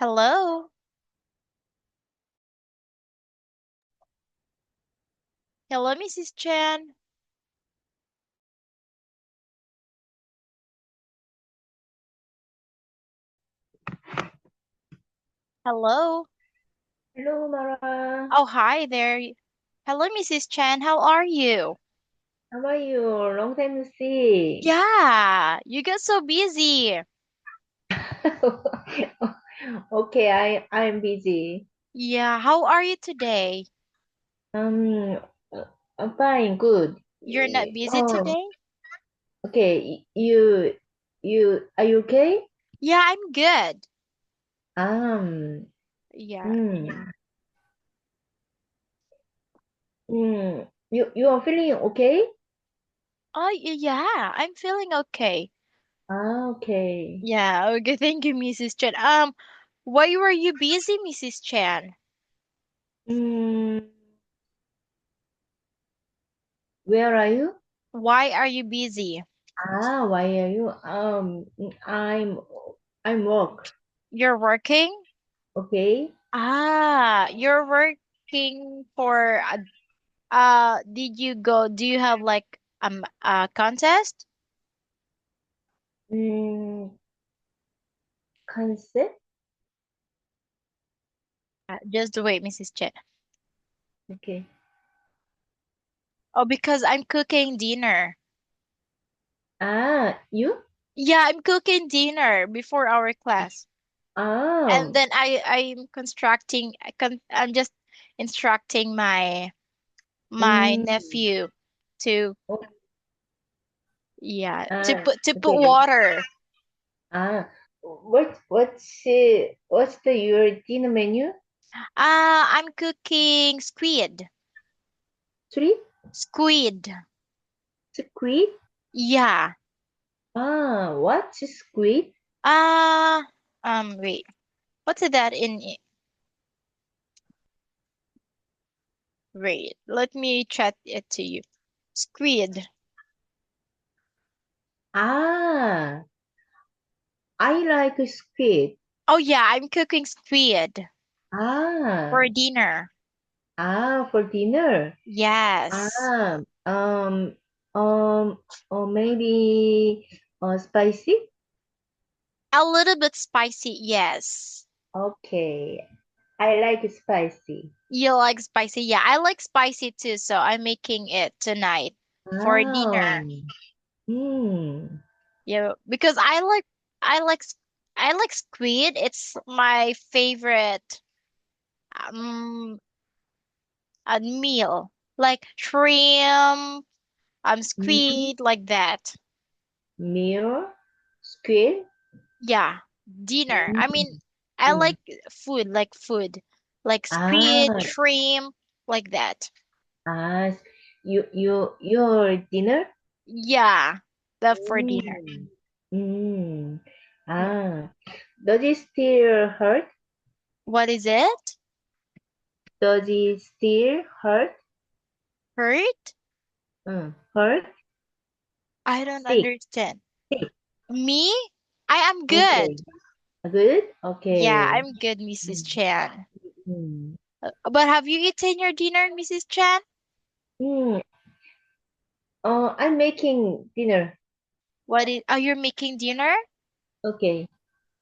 Hello. Hello, Mrs. Chen. Hello. Hello, Mara. Oh, hi there. Hello, Mrs. Chen. How are you? How are you? Long time no see. Yeah, you got so busy. Okay, I'm busy. Yeah, how are you today? Um, I'm fine, good. You're not busy Oh, today? okay. You are you okay? Yeah, I'm good. Um, Yeah. mm, you are feeling okay? Oh, yeah, I'm feeling okay. Okay. Yeah, okay. Thank you, Mrs. Chen. Why were you busy, Mrs. Chen? Mm, where are you? Why are you busy? Why are you? I'm I'm work. You're working? Okay. You're working for did you go, do you have like a contest? Mm, concept. Just wait, Mrs. Chen. Okay. Oh, because I'm cooking dinner. You? Yeah, I'm cooking dinner before our class. And Oh, then I'm constructing I'm just instructing my mm, nephew to oh, yeah, to put okay. water. What's the your dinner menu? I'm cooking squid. Three? Squid. Squid? Yeah. What's squid? Uh Wait. What's that in Wait, let me chat it to you. Squid. Ah, I like squid. Oh yeah, I'm cooking squid Ah, for dinner. for dinner. Yes. Ah, um, or maybe spicy? A little bit spicy, yes. Okay, I like spicy. You like spicy? Yeah, I like spicy too, so I'm making it tonight for dinner. Ah, hmm. Yeah, because I like s- I like squid. It's my favorite um meal. Like shrimp, Mm, squid, like that. meal, squid. Yeah, dinner. I mean, Mm, I mm. like food, like squid, Ah, shrimp, like that. ah, your dinner? Yeah, that for dinner. Mm, mm. Yeah. Ah, does it still hurt? What is it? Does it still hurt? Hurt? Hurt? I don't Sick, understand. sick. Me? I am good. Okay, good. Yeah, Okay. I'm good, Mrs. Mm, Chan. mm. But have you eaten your dinner, Mrs. Chan? Mm. I'm making dinner. Are you making dinner? Okay.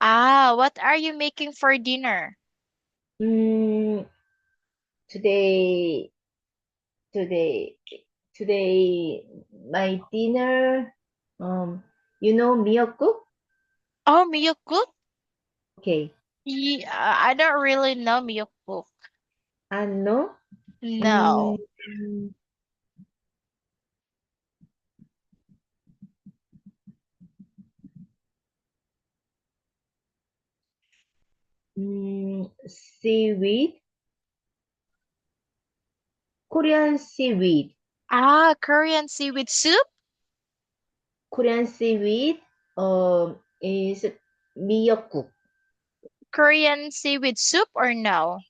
What are you making for dinner? Mm, today, today, today, my dinner. Um, miyokuk? Oh, miyokuk? Okay. Yeah, I don't really know miyokuk. Ano? Mm, No. seaweed, Korean seaweed, Korean seaweed soup? Korean seaweed. Is miyokuk. Korean seaweed soup or no?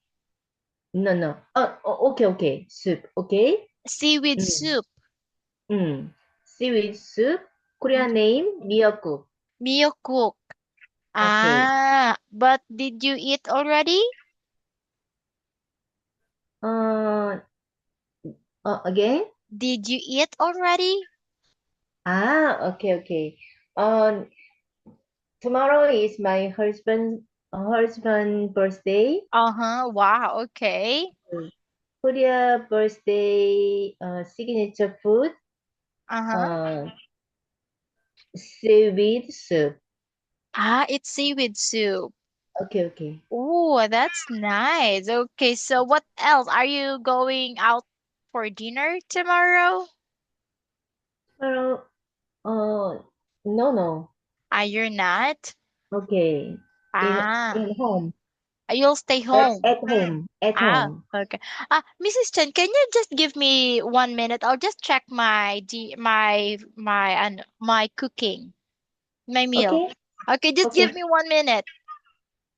No, no. Okay, okay. Soup. Okay. Seaweed Mm, soup. Seaweed soup. Mm, Korean name miyokuk. Miyokuk. Okay. But did you eat already? Uh, again? Did you eat already? Okay, okay. Um, Tomorrow is my husband birthday. Uh-huh. Wow, okay. Korea birthday signature food, Uh-huh. uh, seaweed soup. Ah, it's seaweed soup. Okay, okay. Oh, that's nice. Okay, so what else? Are you going out for dinner tomorrow? Tomorrow, no, no. Ah, you're not? Okay, Ah, in home, you'll stay home. at Ah, home. okay. Mrs. Chen, can you just give me 1 minute? I'll just check my cooking, my meal. Okay, Okay, just okay, give me 1 minute.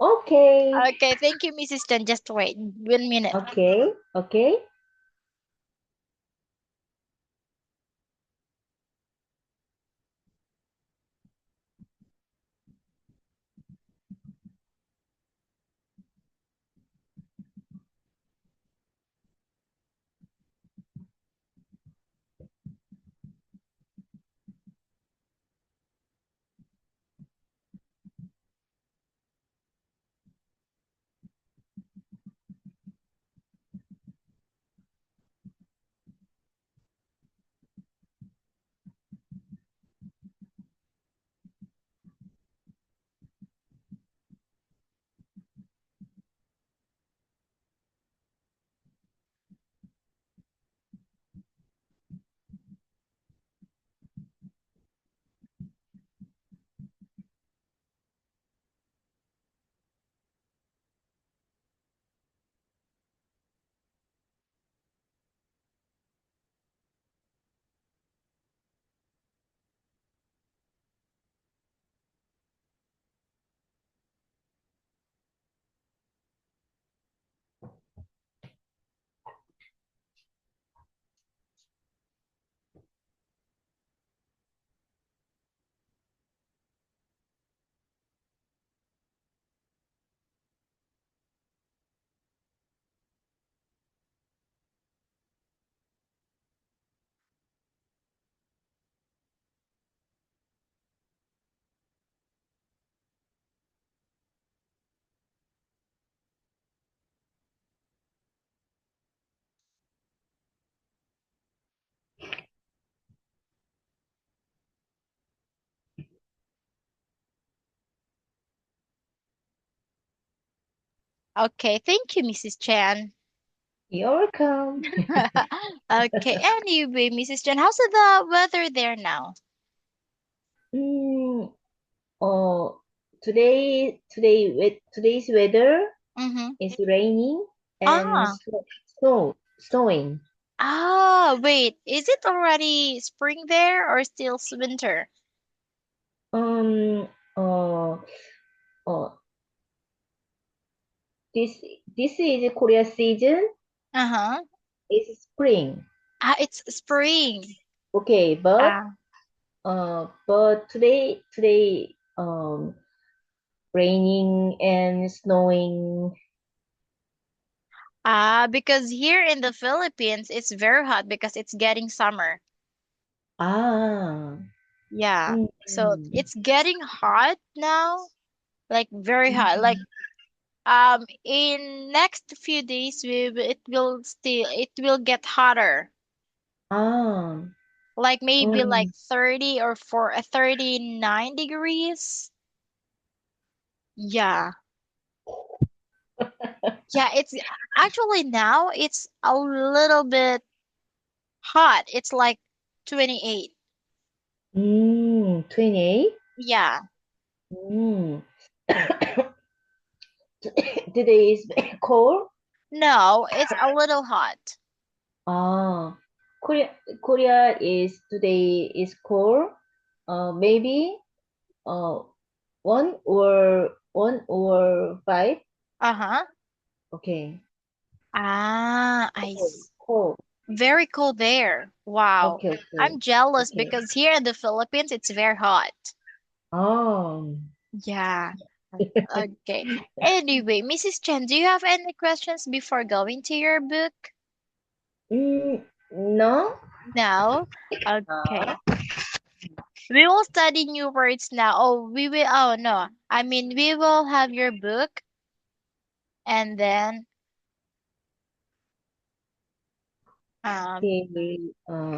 okay, Okay, thank you, Mrs. Chen. Just wait 1 minute. okay, okay. Okay, thank you, Mrs. Chen. You're welcome. Okay, anyway, Mrs. Chen, how's the weather there now? Mm, oh, today's weather Mm-hmm. is raining and Ah, snowing. wait, is it already spring there or still winter? Um, uh, uh, this this is Korea season. Uh-huh. It's spring. Ah, it's spring. Okay, Ah, but today raining and snowing. because here in the Philippines, it's very hot because it's getting summer. Ah, Yeah. So mm, it's getting hot now, like very hot. Like mm, in next few days it will get hotter. ah, Like maybe like mm, 30 or 39 degrees. Yeah. Yeah, it's actually now it's a little bit hot. It's like 28. 28. Yeah. Mm. Today is cold. No, it's a little hot. Ah, Korea, Korea is today is cold. Maybe uh one or five. Uh-huh. Okay. I Cold, see. cold. Very cold there. Wow. Okay, okay, I'm jealous okay. because here in the Philippines it's very hot. Oh, Yeah. Okay. Anyway, Mrs. Chen, do you have any questions before going to your book? No? No? Okay. Uh, We will study new words now. Oh, we will. Oh, no. I mean, we will have your book and then, um, okay.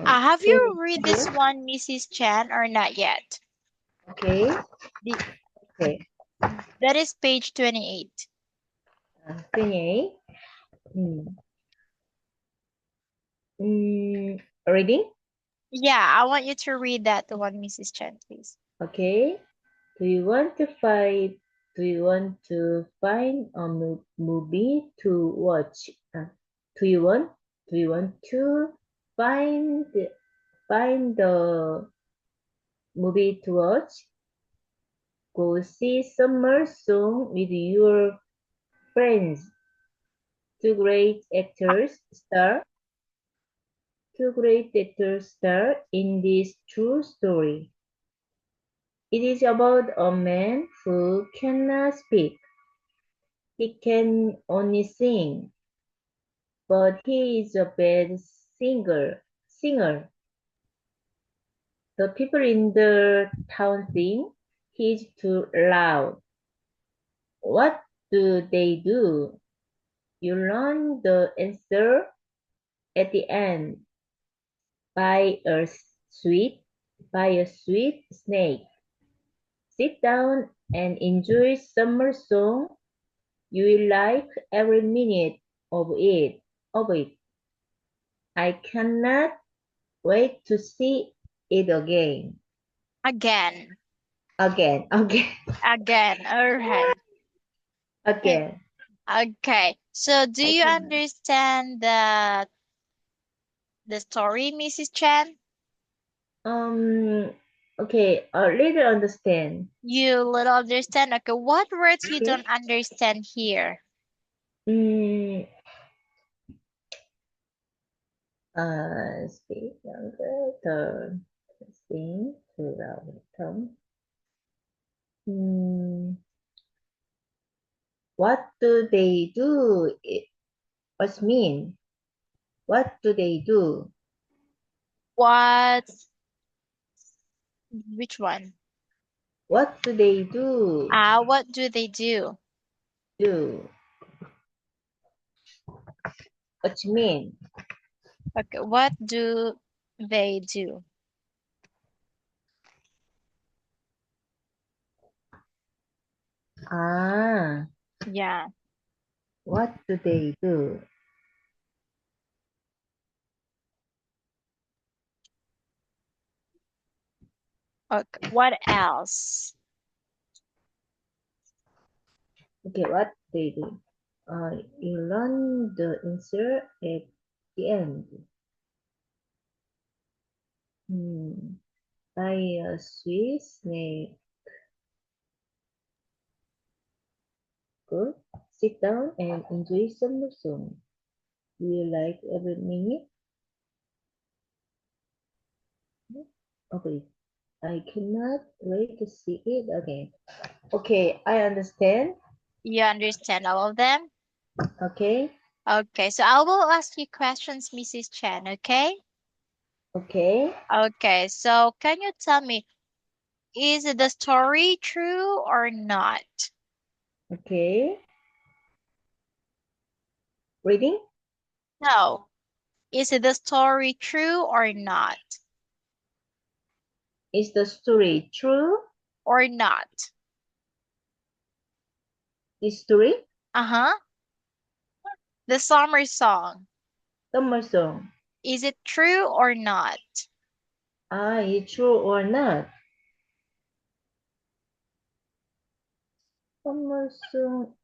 have Finish you read this here. one, Mrs. Chen, or not yet? Okay. The, Okay. that is page 28. Finish. Mm. Reading? Yeah, I want you to read that one, Mrs. Chen, please. Okay. Do you want to find? Do you want to find a movie to watch? Do you want? Do you want to find the movie to watch? Go see Summer Song with your friends. Two great actors star. Two great actors star in this true story. It is about a man who cannot speak. He can only sing, but he is a bad singer. The people in the town think he's too loud. What do they do? You learn the answer at the end. Buy a sweet, buy a sweet snake. Sit down and enjoy summer song. You will like every minute of it. I cannot wait to see it again. Again. Again. Again. All right. Again. Okay. So, do I you cannot. understand the story, Mrs. Chen? Um, okay, a little understand. You little understand? Okay. What words you Okay. don't understand here? Mm, speak younger, turn, sing, to loud tone. What do they do? What's mean? What do they do? What? Which one? What do they do? What do they do? Do. What's mean? Okay. What do they do? Ah, Yeah. what do they do? Okay. What else? Okay, what they do? You learn the answer at the end. Hmm. Buy a sweet snake. Good. Sit down and enjoy some song. Do you like every minute? Okay. I cannot wait to see it again. Okay, I understand. You understand all of them? Okay. Okay. So, I will ask you questions, Mrs. Chen. Okay? Okay. Okay. So, can you tell me, is the story true or not? Okay. Reading? No. Is the story true or not? Is the story true? Or not? This story? Uh-huh. The summer song. Summer song. Is it true or not? Is true or not? Summer song.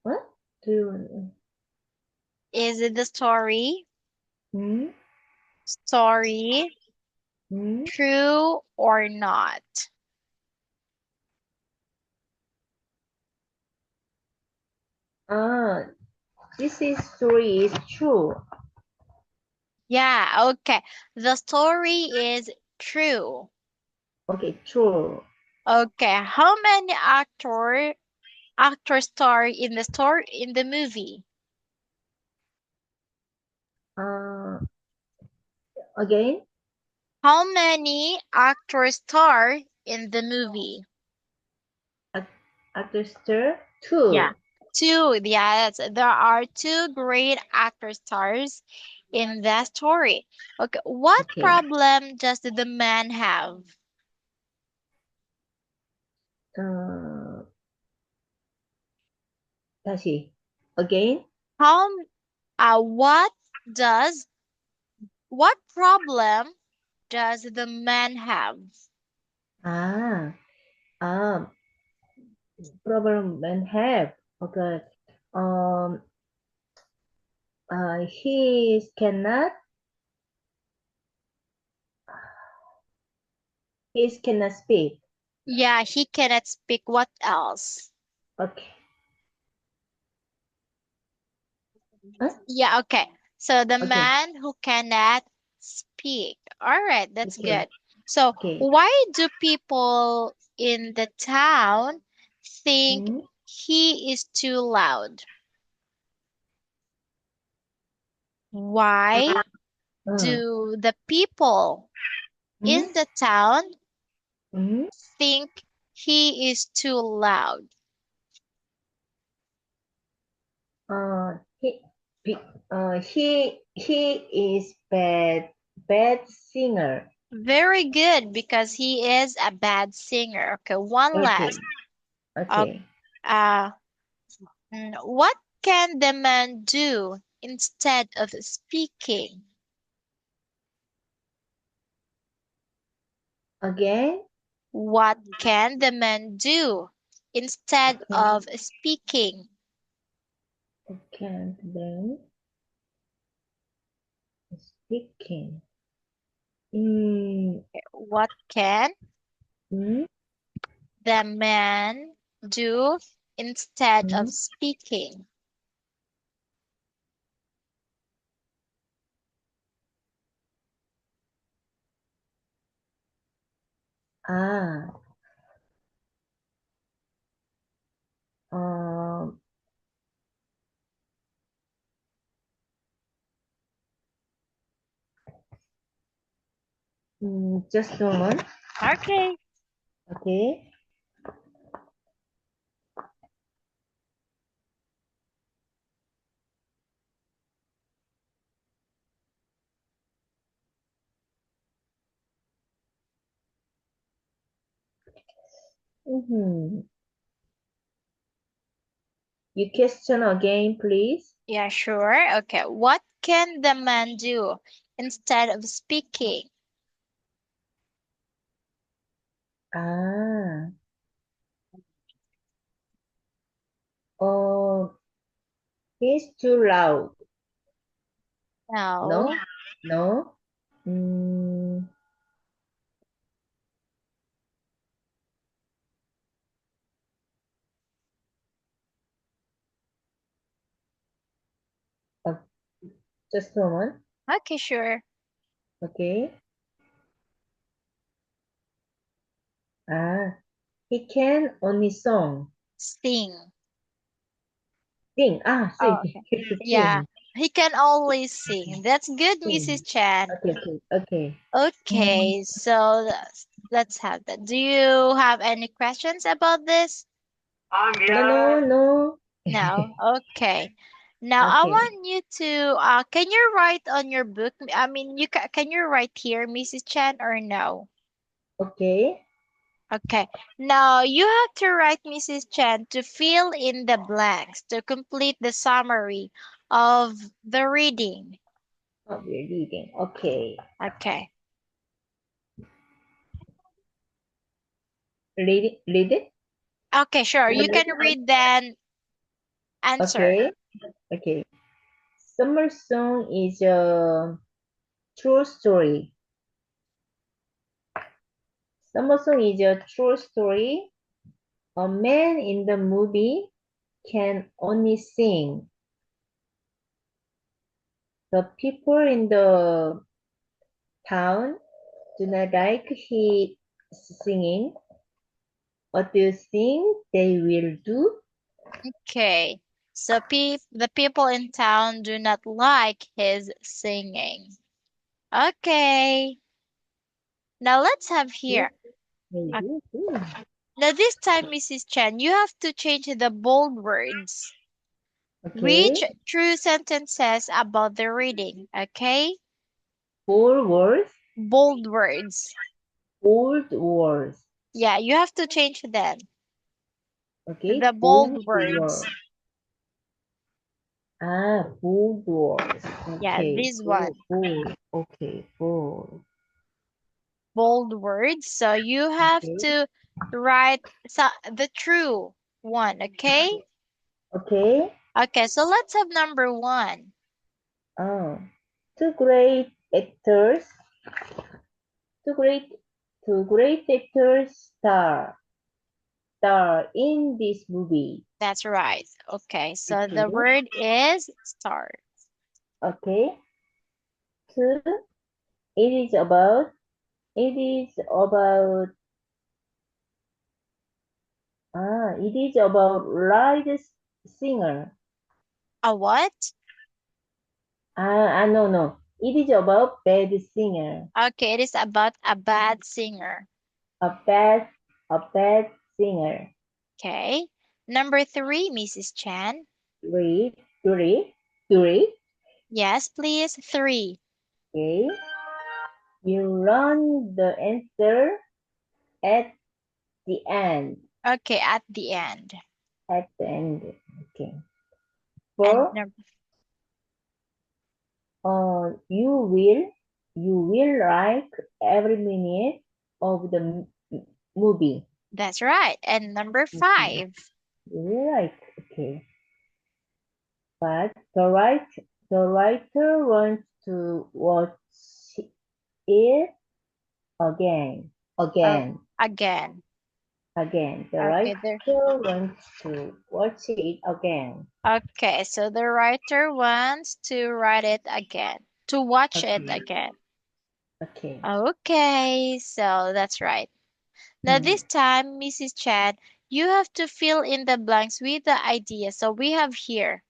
What? Do you? Is it the story? Hmm? Story Hmm? true or not? Ah, this is story is true. Yeah, okay. The story is true. Okay, true. Okay, how many actors star in the movie? Again, How many actors star in the movie? actor star Yeah. 2. Two, yes, there are two great actor stars in the story. Okay, what Okay. problem does the man have? Uh, 다시. Again. How, uh, what what problem does the man have? Ah, um, problem and have. Okay. Um, he cannot speak. Yeah, he cannot speak. What else? Okay. Huh? Yeah, okay. So the Okay. man who cannot speak. All right, that's Okay. good. So Okay. why do people in the town think Hmm? he is too loud? Why Uh, do the people hmm? in the town Hmm? think he is too loud? He, he, he is bad singer. Very good, because he is a bad singer. Okay, one Okay. last. Uh, Okay. uh, what can the man do instead of speaking? Again. What can the man do instead Okay. of speaking? Okay. Then speaking. Mm, What can mm, the man do instead mm. of speaking? Ah. Um. Just a moment. Okay. Okay. Mm-hmm. You question again, please. Yeah, sure. Okay. What can the man do instead of speaking? Ah. Oh, he's too loud. No? No. No? Mm, uh, just a moment. Okay, sure. Okay. Ah, he can only Sing. sing. Ah, Oh, sing. okay. Yeah. Sing. He can always sing. That's good, Mrs. Sing. Chan. Okay, okay, okay. Mm, Okay, so let's have that. Do you have any questions about this? no, no, no. No. Okay. Now I Okay, want you to can you write on your book? I mean, can you write here, Mrs. Chan, or no? okay. Okay. Now you have to write, Mrs. Chan, to fill in the blanks to complete the summary of the reading. Oh, we're reading. Okay. Okay. Read it? Okay, sure. One You more can time. read then answer. Okay, okay. Summer Song is a true story. Summer Song is a true story. A man in the movie can only sing. The people in the town do not like he singing. What do you think they will do? Okay. So the people in town do not like his singing. Okay. Now let's have Yes, here. they Uh, do too. Now this time, Mrs. Chen, you have to change the bold words. Which Okay. true sentences about the reading, okay? 4 words. Bold words. Old words. Yeah, you have to change them. Okay. The Bold bold words. words. Bold words. Yeah, Okay. this Bold. one. Bold. Okay. Bold. Bold words. So you have Okay. to write the true one, okay? Okay. Okay, so let's have number one. Oh. Two great actors. Two great. Two great actors star in this movie. That's right. Okay, so Okay. the word is star. Okay. Two. It is about. It is about. It is about lead singer. A what? No, no. It is about bad singer. Okay, it is about a bad singer. A bad, a bad singer. Okay. Number three, Mrs. Chan. Three, three, three. Yes, please. Three. Okay. You run the answer at the end. Okay, at the end. At the end. Okay. And Four. You will like every minute of the movie. that's right. And number Okay. five. You will like. Okay. But the writer wants to watch it again, Oh, again, again. again. The Okay, there. writer wants to watch it again. Okay, so the writer wants to write it again, to watch it Okay, again. okay. Okay, so that's right. Now Hmm. this time, Mrs. Chan, you have to fill in the blanks with the idea. So we have here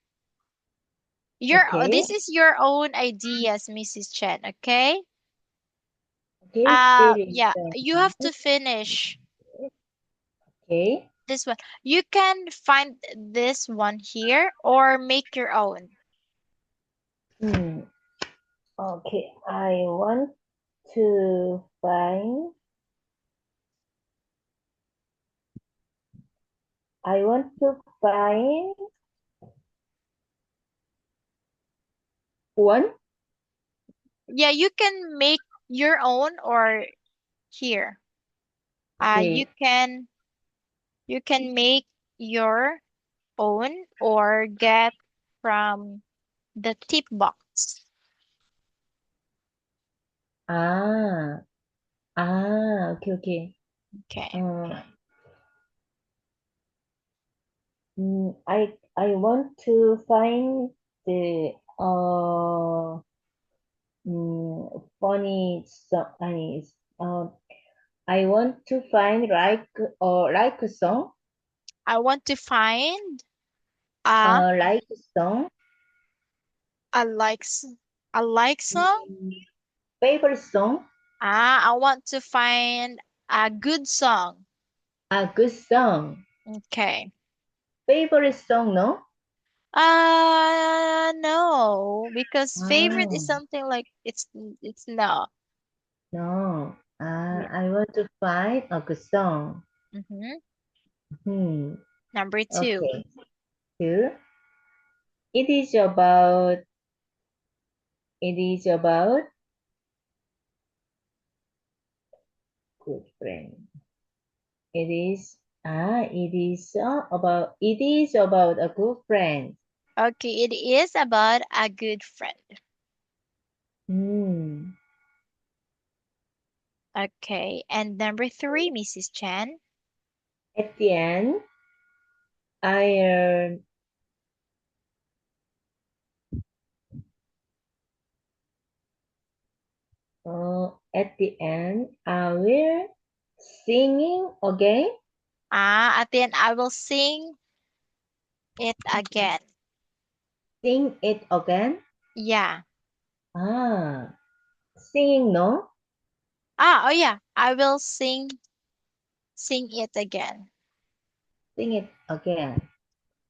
Okay, this is your own ideas, Mrs. Chen, okay? okay. Fill in Yeah, the you have to finish okay. this one. You can find this one here or make your own. Hmm. Okay. To find. I want to find one. Yeah, you can make your own or here. Okay. You can make your own or get from the tip box. Ah. Okay, okay. Okay. Uh, I want to find the funny song. I want to find like a song. I want to find a Like a song. a like s- a like song. Mm, Favorite song. I want to find a good song. A good song. Okay. Favorite song, no? No, because favorite is Ah, something like it's no. no. Yeah. I want to find a good song. Mm-hmm. Hmm. Number two. Okay. Two. It is about. It is about good friend. It is about a good friend. Okay, it is about a good friend. Hmm. Okay, and number three, Mrs. Chan. At the end, I at the end, I will singing again. At the end, I will sing it again. Sing it again. Yeah. Singing, no? Oh yeah. I will sing it again. Sing it again.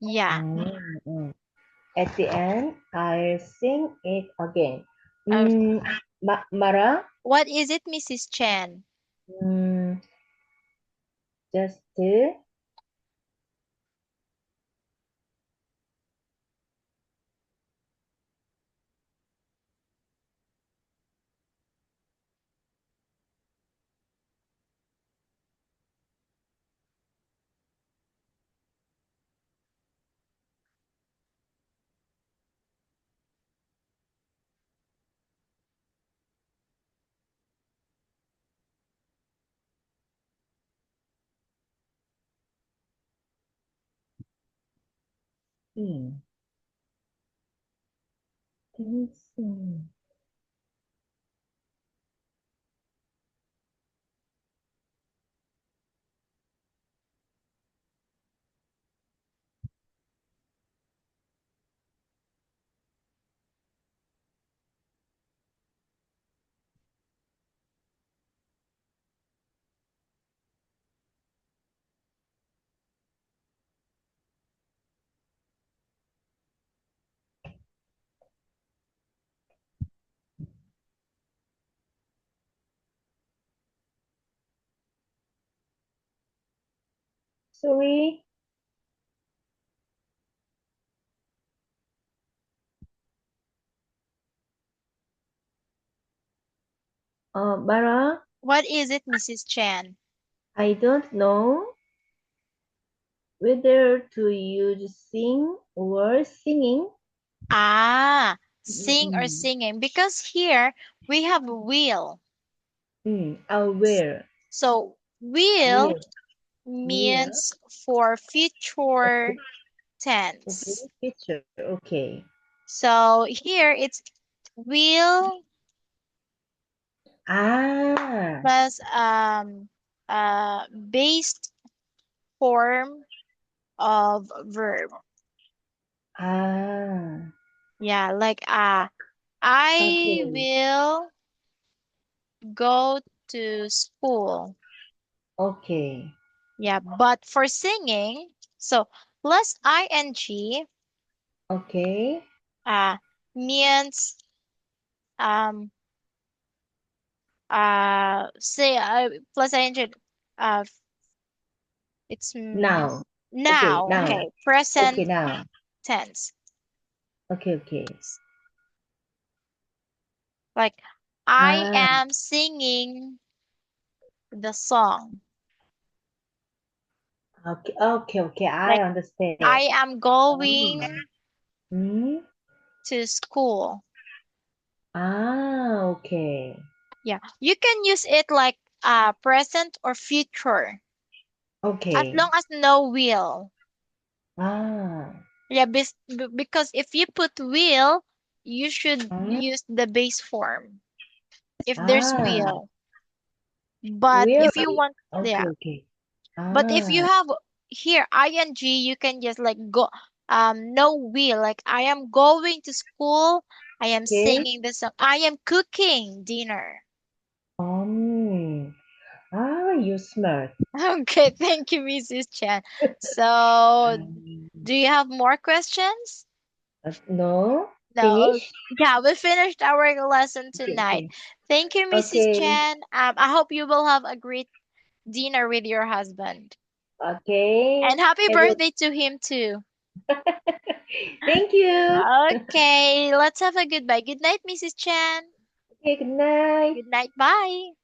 Yeah. Mm. At the end, I'll sing it again. Uh, Mara, what is it, Mrs. Chen? mm, just sing. Sing. Sorry, Mara, What is it, Mrs. Chen? I don't know whether to use sing or singing. Sing or Mm-mm. singing. Because here we have will. I'll wear. So will Wear. Wear. means for future Okay. tense. Picture. Okay. So here it's will Ah. plus based form of verb. Ah. Yeah, like I Okay. will go to school. Okay. Yeah, but for singing, so plus ing Okay. uh means um say plus ing uh it's Now. Okay. now, Now. okay, Okay. present Now. tense. Okay. Okay. Like I Ah. am singing the song. Okay. Okay. Okay. I Like understand. I am Ah. going Hmm. to school. Okay. Yeah, you can use it like present or future as Okay. long as no will. Ah. Yeah, because if you put will, you should Hmm? use the base form if there's Ah. will. But Will. if you want, Okay. yeah. Okay. But if you Ah. have here ing, you can just like go no will. Like I am going to school. I am Okay. singing the song. I am cooking dinner. Um. You smart. Okay, thank you, Mrs. Chan. So, Um, do you have more questions? no. No. Finish. Yeah, we finished our lesson Okay. tonight. Okay. Thank you, Mrs. Okay. Chan. I hope you will have a great dinner with your husband. Okay. And happy Have a... birthday to him too. Thank you. Okay, let's have a goodbye. Good night, Mrs. Chan. Okay. Good night. Good night. Bye.